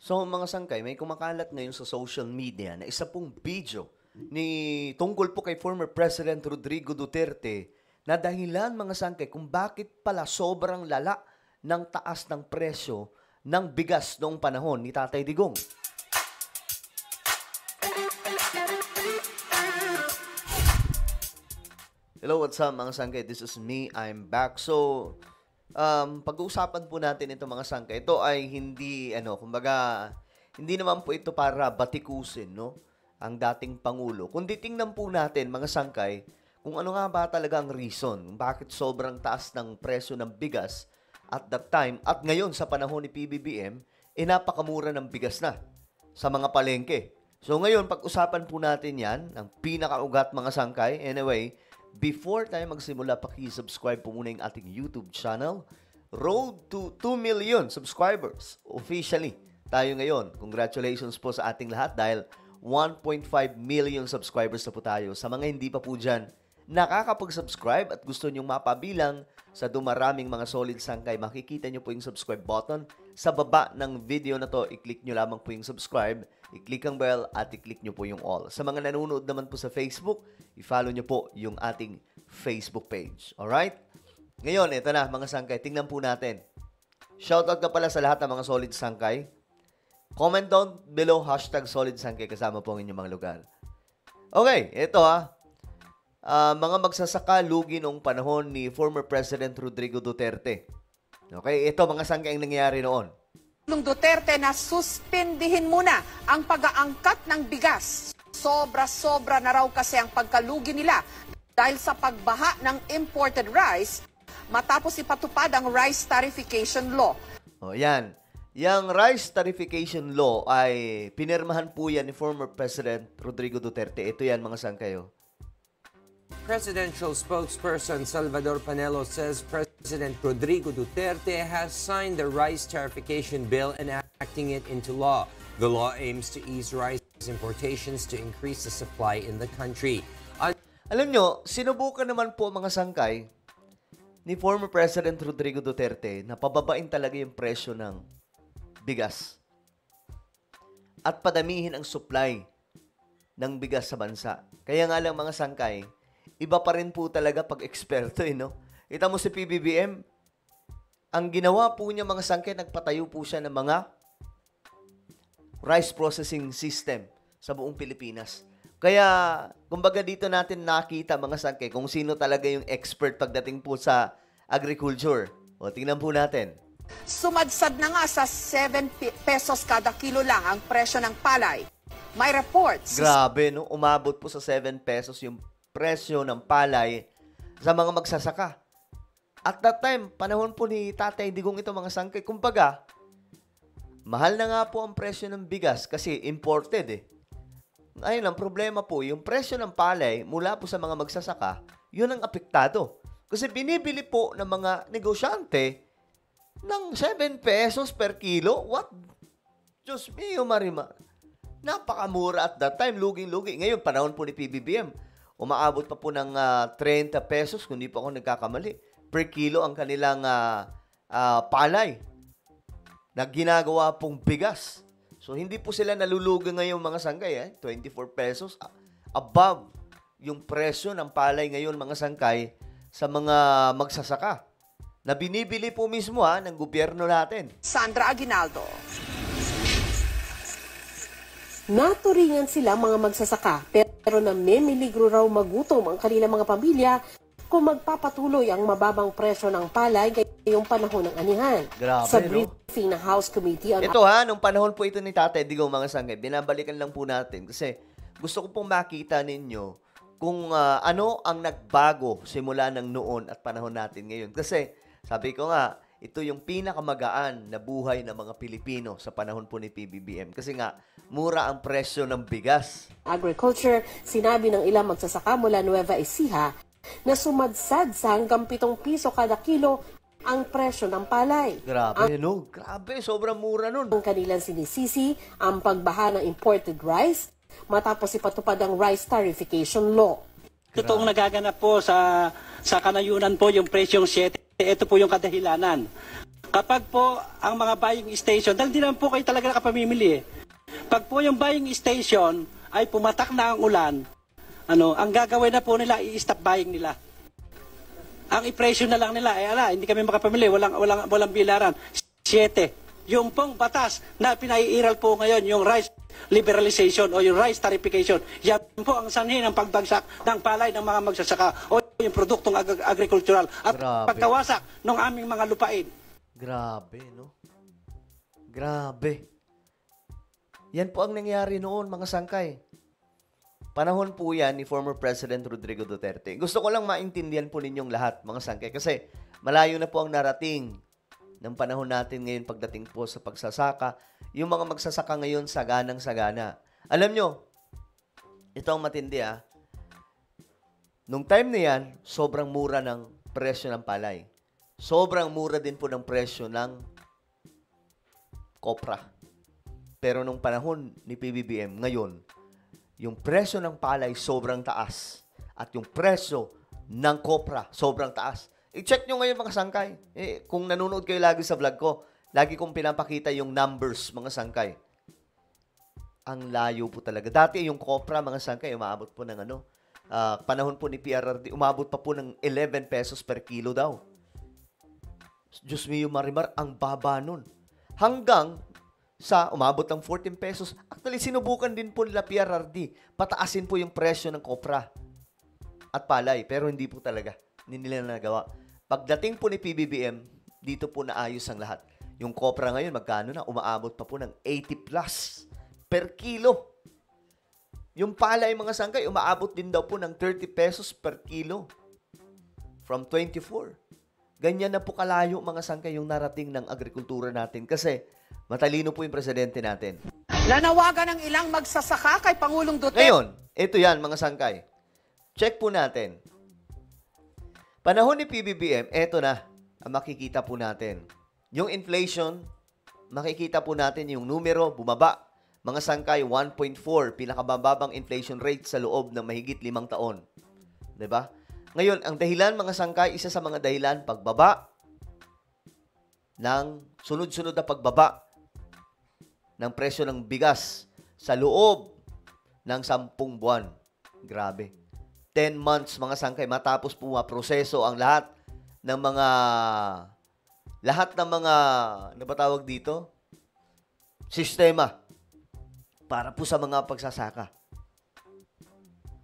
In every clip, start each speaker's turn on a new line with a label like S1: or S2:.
S1: So mga sangkay, may kumakalat ngayon sa social media na isa pong video ni tungkol po kay former President Rodrigo Duterte na dahilan mga sangkay kung bakit pala sobrang lala ng taas ng presyo ng bigas noong panahon ni Tatay Digong. Hello, what's up mga sangkay? This is me, I'm back. So, pag-uusapan po natin ito mga sangkay. Ito ay hindi, kumbaga, hindi naman po ito para batikusin, no? Ang dating Pangulo. Kundi tingnan po natin mga sangkay, kung ano nga ba talaga ang reason, bakit sobrang taas ng presyo ng bigas at that time, at ngayon sa panahon ni PBBM, napakamura ng bigas na sa mga palengke. So ngayon, pag-usapan po natin yan, ang pinakaugat mga sangkay. Anyway, before tayo magsimula, paki-subscribe po muna yung ating YouTube channel. Road to 2 million subscribers. Officially, tayo ngayon. Congratulations po sa ating lahat dahil 1.5 million subscribers na po tayo. Sa mga hindi pa po dyan, nakakapag-subscribe at gusto nyong mapabilang sa dumaraming mga solid sangkay, makikita nyo po yung subscribe button. Sa baba ng video na to, i-click nyo lamang po yung subscribe, i-click ang bell, at i-click nyo po yung all. Sa mga nanonood naman po sa Facebook, i-follow nyo po yung ating Facebook page. Alright? Ngayon, ito na mga sangkay, tingnan po natin. Shoutout ka pala sa lahat ng mga solid sangkay. Comment down below, #solid sangkay, kasama po ang inyong mga lugar. Okay, ito mga magsasaka lugi noong panahon ni former President Rodrigo Duterte. Okay, ito mga sangkay ang nangyayari noon.
S2: Nung Duterte na suspindihin muna ang pag-aangkat ng bigas. Sobra-sobra na raw kasi ang pagkalugi nila dahil sa pagbaha ng imported rice matapos ipatupad ang Rice Tarification Law.
S1: O yan, yung Rice Tarification Law ay pinirmahan po yan ni former President Rodrigo Duterte. Ito yan mga sangkay.
S3: Presidential spokesperson Salvador Panelo says President Rodrigo Duterte has signed the rice tarification bill enacting it into law. The law aims to ease rice importations to increase the supply in the country.
S1: Alam nyo, sinubukan naman po mga sangkay ni former President Rodrigo Duterte na pababain talaga yung presyo ng bigas at padamihin ang supply ng bigas sa bansa. Kaya nga lang mga sangkay, iba pa rin po talaga pag eksperto, no? Kita mo si PBBM, ang ginawa po niya mga sangkay, nagpatayo po siya ng mga rice processing system sa buong Pilipinas. Kaya, kumbaga dito natin nakita mga sangkay kung sino talaga yung expert pagdating po sa agriculture. O, tingnan po natin.
S2: Sumadsad na nga sa 7 pesos kada kilo lang ang presyo ng palay. May reports.
S1: Grabe, no? Umabot po sa 7 pesos yung presyo ng palay sa mga magsasaka. At that time, panahon po ni Tatay Digong ito mga sangkay. Kumbaga, mahal na nga po ang presyo ng bigas kasi imported . Ngayon, ang problema po, yung presyo ng palay mula po sa mga magsasaka, yun ang apektado. Kasi binibili po ng mga negosyante ng 7 pesos per kilo. What? Diyos mio, Marimar. Napakamura at that time, luging-lugi. Ngayon, panahon po ni PBBM, umaabot pa po ng 30 pesos, kung di po ako nagkakamali, per kilo ang kanilang palay na ginagawa pong bigas. So, hindi po sila nalulugi ngayon mga sangkay. 24 pesos above yung presyo ng palay ngayon mga sangkay sa mga magsasaka na binibili po mismo ng gobyerno natin.
S2: Sandra Aguinaldo.
S4: Naturingan sila mga magsasaka pero namimiligro raw magutom ang kanilang mga pamilya kung magpapatuloy ang mababang presyo ng palay ngayong panahon ng anihan.
S1: Grabe,
S4: sa briefing ng House Committee on...
S1: Ito nung panahon po ito ni Tatay Digong mga sangkay, binabalikan lang po natin kasi gusto ko pong makita ninyo kung ano ang nagbago simula ng noon at panahon natin ngayon. Kasi sabi ko nga, ito yung pinakamagaan na buhay ng mga Pilipino sa panahon po ni PBBM. Kasi nga, mura ang presyo ng bigas.
S4: Agriculture, sinabi ng ilang magsasaka mula Nueva Ecija na sumadsad sa hanggang 7 piso kada kilo ang presyo ng palay.
S1: Grabe, no? Grabe, sobrang mura nun.
S4: Ang kanilang sinisisi ang pagbaha ng imported rice matapos ipatupad ang Rice Tarification Law.
S5: Totoong nagaganap po sa kanayunan po yung presyong 7. Ito po yung kadahilanan. Kapag po ang mga buying station, dahil di naman po kayo talaga nakapamimili eh. Pag po yung buying station ay pumatak na ang ulan, ang gagawin na po nila, i-stop buying nila. Ang i-presyo na lang nila, hindi kami makapamili, walang bilaran. 7. Yung pong batas na pinaiiral po ngayon, yung rice liberalization o yung rice tarification, yan po ang sanhi ng pagbagsak ng palay ng mga magsasaka o yung produktong agricultural at pagkawasak ng aming mga lupain.
S1: Grabe, no? Grabe. Yan po ang nangyari noon, mga sangkay. Panahon po yan ni former President Rodrigo Duterte. Gusto ko lang maintindihan po ninyong lahat, mga sangkay, kasi malayo na po ang narating ng panahon natin ngayon pagdating po sa pagsasaka. Yung mga magsasaka ngayon, saganang-sagana. Alam nyo, ito ang matindi Nung time na yan, sobrang mura ng presyo ng palay. Sobrang mura din po ng presyo ng kopra. Pero nung panahon ni PBBM, ngayon, yung presyo ng palay sobrang taas. At yung presyo ng kopra sobrang taas. I-check nyo ngayon, mga sangkay. Kung nanonood kayo lagi sa vlog ko, lagi kong pinapakita yung numbers, mga sangkay. Ang layo po talaga. Dati yung kopra, mga sangkay, umaabot po ng panahon po ni PRRD, umabot pa po ng 11 pesos per kilo daw. Diyos mio, Marimar, ang baba nun. Hanggang sa umabot ng 14 pesos. Actually, sinubukan din po nila PRRD. Pataasin po yung presyo ng kopra at palay. Pero hindi po talaga. Hindi nila nagawa. Pagdating po ni PBBM, dito po naayos ang lahat. Yung kopra ngayon, magkano na? Umaabot pa po ng 80 plus per kilo. Yung palay, mga sangkay, umaabot din daw po ng 30 pesos per kilo. From 24. Ganyan na po kalayo, mga sangkay, yung narating ng agrikultura natin. Kasi matalino po yung presidente natin.
S2: Nanawagan ng ilang magsasaka kay Pangulong Duterte.
S1: Ngayon, ito yan, mga sangkay. Check po natin. Panahon ni PBBM, eto na ang makikita po natin. Yung inflation, makikita po natin yung numero, bumaba. Mga sangkay, 1.4, pinakamababang inflation rate sa loob ng mahigit 5 taon. 'Di ba? Ngayon, ang dahilan, mga sangkay, isa sa mga dahilan, pagbaba ng sunod-sunod na pagbaba ng presyo ng bigas sa loob ng 10 buwan. Grabe. 10 months, mga sangkay, matapos po maproseso ang lahat ng mga ano ba tawag dito? Sistema para po sa mga pagsasaka.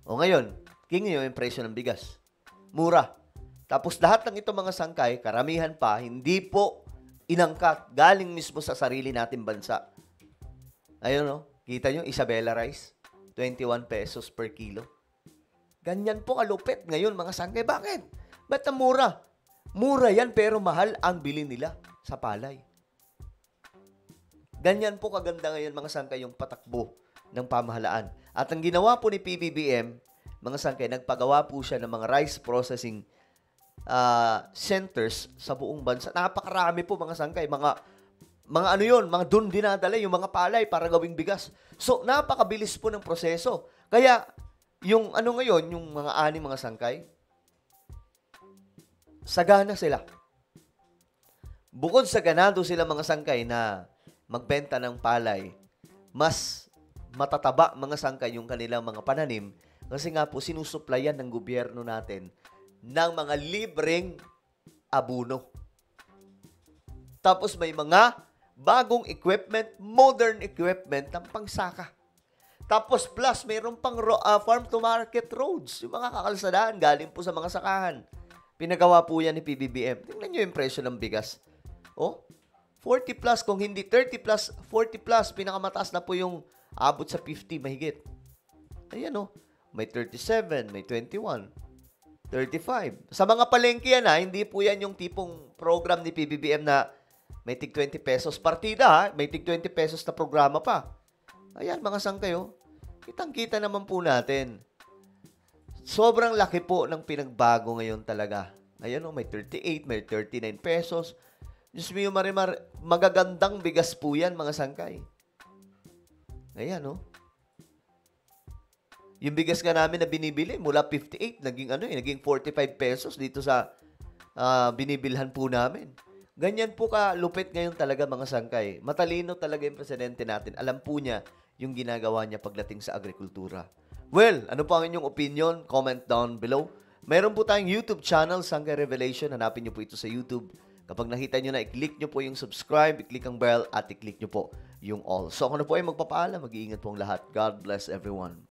S1: O ngayon, king yung presyo ng bigas. Mura. Tapos lahat ng ito, mga sangkay, karamihan pa, hindi po inangkat galing mismo sa sarili nating bansa. Ayun, no? Kita nyo, Isabela rice, 21 pesos per kilo. Ganyan po kalupit ngayon, mga sangkay. Bakit? Ba't ang mura? Mura yan, pero mahal ang bili nila sa palay. Ganyan po kaganda ngayon, mga sangkay, yung patakbo ng pamahalaan. At ang ginawa po ni PBBM, mga sangkay, nagpagawa po siya ng mga rice processing centers sa buong bansa. Napakarami po, mga sangkay. Mga doon dinadala yung mga palay para gawing bigas. So, napakabilis po ng proseso. Kaya, yung ngayon, yung mga mga sangkay, sagana sila. Bukod sa ganado sila, mga sangkay, na magbenta ng palay, mas matataba, mga sangkay, yung kanilang mga pananim. Kasi nga po, sinusuplayan ng gobyerno natin ng mga libreng abono. Tapos may mga bagong equipment, modern equipment ng pangsaka. Tapos plus, mayroon pang farm-to-market roads. Yung mga kakalsadaan, galing po sa mga sakahan. Pinagawa po yan ni PBBM. Tingnan nyo yung presyo ng bigas. 40 plus, kung hindi 30 plus, 40 plus, pinakamataas na po yung abot sa 50 mahigit. Ayan may 37, may 21, 35. Sa mga palengke yan hindi po yan yung tipong program ni PBBM na may tig 20 pesos partida may tig 20 pesos na programa pa. Ayan, mga sangkayo, kitang-kita naman po natin. Sobrang laki po ng pinagbago ngayon talaga. Ayan may 38, may 39 pesos. Diyos mio, Marimar, magagandang bigas po yan, mga sangkay. Ayan, Yung bigas nga namin na binibili, mula 58, naging 45 pesos dito sa binibilhan po namin. Ganyan po ka lupit ngayon talaga mga sangkay. Matalino talaga yung presidente natin. Alam po niya yung ginagawa niya pagdating sa agrikultura. Well, ano po ang inyong opinion? Comment down below. Meron po tayong YouTube channel, Sangkay Revelation. Hanapin niyo po ito sa YouTube. Kapag nakita nyo na, i-click nyo po yung subscribe, i-click ang bell, at i-click nyo po yung all. So, ako na po ay magpapaalam. Mag-iingat po ang lahat. God bless everyone.